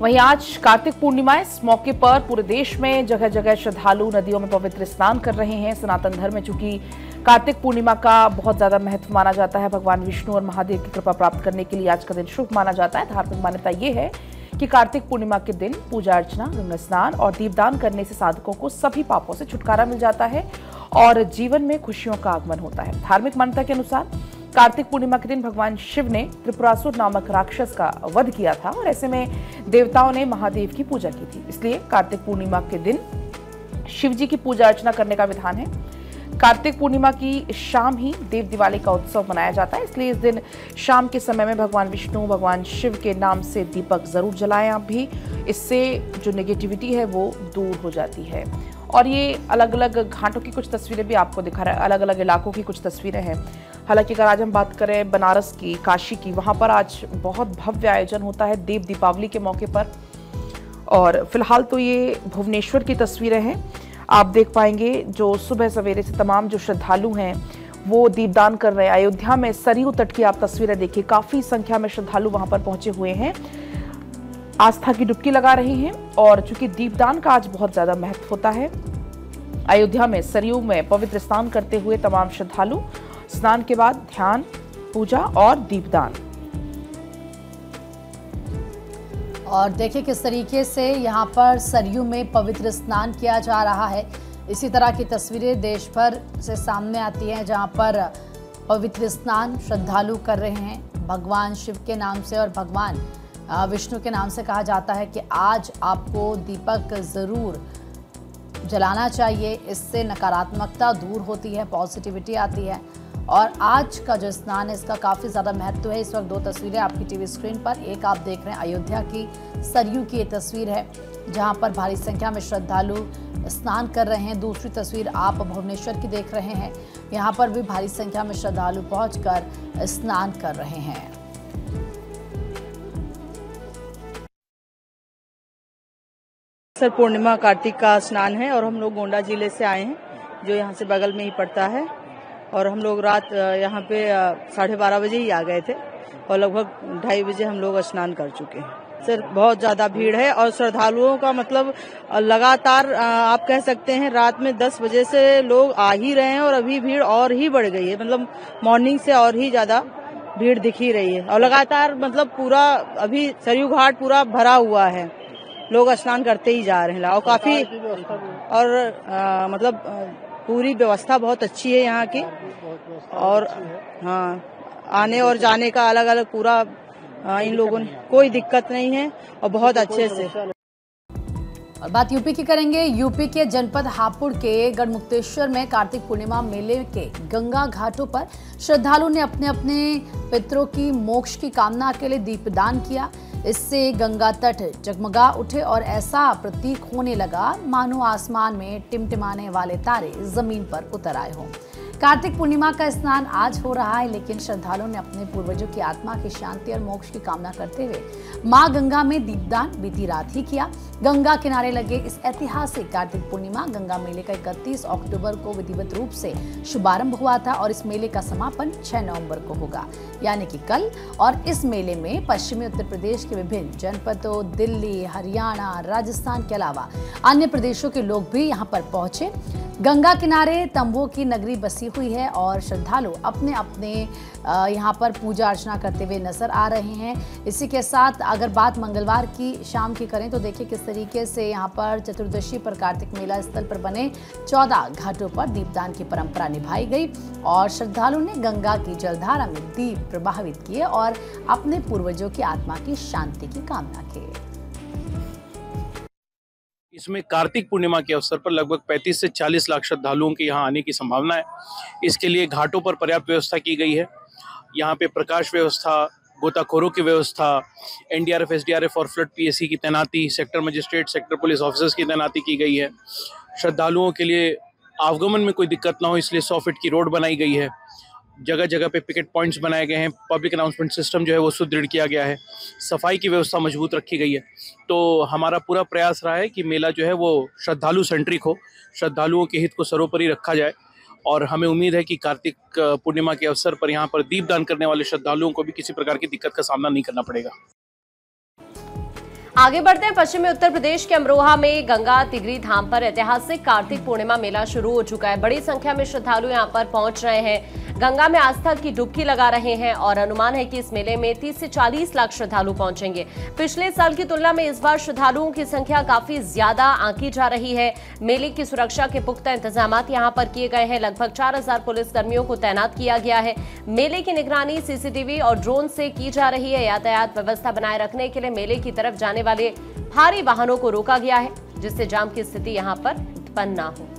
वहीं आज कार्तिक पूर्णिमा है। इस मौके पर पूरे देश में जगह जगह श्रद्धालु नदियों में पवित्र स्नान कर रहे हैं। सनातन धर्म में चूंकि कार्तिक पूर्णिमा का बहुत ज्यादा महत्व माना जाता है, भगवान विष्णु और महादेव की कृपा प्राप्त करने के लिए आज का दिन शुभ माना जाता है। धार्मिक मान्यता ये है कि कार्तिक पूर्णिमा के दिन पूजा अर्चना, गंगा स्नान और दीपदान करने से साधकों को सभी पापों से छुटकारा मिल जाता है और जीवन में खुशियों का आगमन होता है। धार्मिक मान्यता के अनुसार कार्तिक पूर्णिमा के दिन भगवान शिव ने त्रिपुरासुर नामक राक्षस का वध किया था और ऐसे में देवताओं ने महादेव की पूजा की थी। इसलिए कार्तिक पूर्णिमा के दिन शिव जी की पूजा अर्चना करने का विधान है। कार्तिक पूर्णिमा की शाम ही देव दिवाली का उत्सव मनाया जाता है, इसलिए इस दिन शाम के समय में भगवान विष्णु, भगवान शिव के नाम से दीपक जरूर जलाएं आप भी। इससे जो नेगेटिविटी है वो दूर हो जाती है। और ये अलग अलग घाटों की कुछ तस्वीरें भी आपको दिखा रहा है, अलग अलग इलाकों की कुछ तस्वीरें हैं। हालांकि अगर आज हम बात करें बनारस की, काशी की, वहां पर आज बहुत भव्य आयोजन होता है देव दीपावली के मौके पर। और फिलहाल तो ये भुवनेश्वर की तस्वीरें हैं। आप देख पाएंगे जो सुबह सवेरे से तमाम जो श्रद्धालु हैं वो दीपदान कर रहे हैं। अयोध्या में सरयू तट की आप तस्वीरें देखिए, काफी संख्या में श्रद्धालु वहां पर पहुंचे हुए हैं, आस्था की डुबकी लगा रहे हैं। और चूंकि दीपदान का आज बहुत ज्यादा महत्व होता है, अयोध्या में सरयू में पवित्र स्नान करते हुए तमाम श्रद्धालु स्नान के बाद ध्यान, पूजा और दीपदान। और देखिए किस तरीके से यहाँ पर सरयू में पवित्र स्नान किया जा रहा है। इसी तरह की तस्वीरें देश भर से सामने आती हैं जहाँ पर पवित्र स्नान श्रद्धालु कर रहे हैं भगवान शिव के नाम से। और भगवान विष्णु के नाम से कहा जाता है कि आज आपको दीपक ज़रूर जलाना चाहिए, इससे नकारात्मकता दूर होती है, पॉजिटिविटी आती है। और आज का जो स्नान है इसका काफ़ी ज़्यादा महत्व है। इस वक्त दो तस्वीरें आपकी टीवी स्क्रीन पर, एक आप देख रहे हैं अयोध्या की सरयू की ये तस्वीर है जहां पर भारी संख्या में श्रद्धालु स्नान कर रहे हैं। दूसरी तस्वीर आप भुवनेश्वर की देख रहे हैं, यहां पर भी भारी संख्या में श्रद्धालु पहुंचकर स्नान कर रहे हैं। सर पूर्णिमा कार्तिक का स्नान है और हम लोग गोंडा जिले से आए हैं जो यहाँ से बगल में ही पड़ता है। और हम लोग रात यहाँ पे 12:30 बजे ही आ गए थे और लगभग 2:30 बजे हम लोग स्नान कर चुके हैं। सर बहुत ज्यादा भीड़ है और श्रद्धालुओं का मतलब लगातार आप कह सकते हैं रात में 10 बजे से लोग आ ही रहे हैं और अभी भीड़ और ही बढ़ गई है। मतलब मॉर्निंग से और ही ज्यादा भीड़ दिख ही रही है और लगातार मतलब पूरा अभी सरयू घाट पूरा भरा हुआ है, लोग स्नान करते ही जा रहे हैं। और काफी और मतलब पूरी व्यवस्था बहुत अच्छी है यहाँ की। और हाँ, आने और जाने का अलग अलग पूरा इन लोगों ने कोई दिक्कत नहीं है और बहुत अच्छे से। और बात यूपी की करेंगे। यूपी के जनपद हापुड़ के गढ़मुक्तेश्वर में कार्तिक पूर्णिमा मेले के गंगा घाटों पर श्रद्धालु ने अपने अपने पितरों की मोक्ष की कामना के लिए दीपदान किया। इससे गंगा तट जगमगा उठे और ऐसा प्रतीक होने लगा मानो आसमान में टिमटिमाने वाले तारे जमीन पर उतर आए हों। कार्तिक पूर्णिमा का स्नान आज हो रहा है, लेकिन श्रद्धालुओं ने अपने पूर्वजों की आत्मा की शांति और मोक्ष की कामना करते हुए मां गंगा में दीपदान बीती रात ही किया। गंगा किनारे लगे इस ऐतिहासिक कार्तिक पूर्णिमा गंगा मेले का 31 अक्टूबर को विधिवत रूप से शुभारंभ हुआ था और इस मेले का समापन 6 नवंबर को होगा, यानी कि कल। और इस मेले में पश्चिमी उत्तर प्रदेश के विभिन्न जनपदों, दिल्ली, हरियाणा, राजस्थान के अलावा अन्य प्रदेशों के लोग भी यहाँ पर पहुंचे। गंगा किनारे तंबुओं की नगरी बसी हुई है और श्रद्धालु अपने अपने यहाँ पर पूजा अर्चना करते हुए नजर आ रहे हैं। इसी के साथ अगर बात मंगलवार की शाम की करें तो देखिए किस तरीके से यहाँ पर चतुर्दशी पर कार्तिक मेला स्थल पर बने 14 घाटों पर दीपदान की परंपरा निभाई गई और श्रद्धालु ने गंगा की जलधारा में दीप प्रवाहित किए और अपने पूर्वजों की आत्मा की शांति की कामना की। इसमें कार्तिक पूर्णिमा के अवसर पर लगभग 35 से 40 लाख श्रद्धालुओं के यहाँ आने की संभावना है। इसके लिए घाटों पर पर्याप्त व्यवस्था की गई है। यहाँ पे प्रकाश व्यवस्था, गोताखोरों की व्यवस्था, एनडीआरएफ, एसडीआरएफ और फ्लड पीएसी की तैनाती, sector magistrate, sector police officers की तैनाती की गई है। श्रद्धालुओं के लिए आवागमन में कोई दिक्कत ना हो इसलिए 100 फीट की रोड बनाई गई है। जगह जगह पे पिकेट पॉइंट्स बनाए गए हैं। पब्लिक अनाउंसमेंट सिस्टम जो है वो सुदृढ़ किया गया है। सफाई की व्यवस्था मजबूत रखी गई है। तो हमारा पूरा प्रयास रहा है कि मेला जो है वो श्रद्धालु सेंट्रिक हो, श्रद्धालुओं के हित को सर्वोपरि रखा जाए। और हमें उम्मीद है कि कार्तिक पूर्णिमा के अवसर पर यहाँ पर दीपदान करने वाले श्रद्धालुओं को भी किसी प्रकार की दिक्कत का सामना नहीं करना पड़ेगा। आगे बढ़ते हैं। पश्चिमी उत्तर प्रदेश के अमरोहा में गंगा तिगरी धाम पर ऐतिहासिक कार्तिक पूर्णिमा मेला शुरू हो चुका है। बड़ी संख्या में श्रद्धालु यहां पर पहुंच रहे हैं, गंगा में आस्था की डुबकी लगा रहे हैं और अनुमान है कि इस मेले में 30 से 40 लाख श्रद्धालु पहुंचेंगे। पिछले साल की तुलना में इस बार श्रद्धालुओं की संख्या काफी ज्यादा आंकी जा रही है। मेले की सुरक्षा के पुख्ता इंतजाम यहां पर किए गए हैं। लगभग 4000 पुलिस कर्मियों को तैनात किया गया है। मेले की निगरानी सीसीटीवी और ड्रोन से की जा रही है। यातायात व्यवस्था बनाए रखने के लिए मेले की तरफ जाने वाले भारी वाहनों को रोका गया है, जिससे जाम की स्थिति यहां पर उत्पन्न न हो।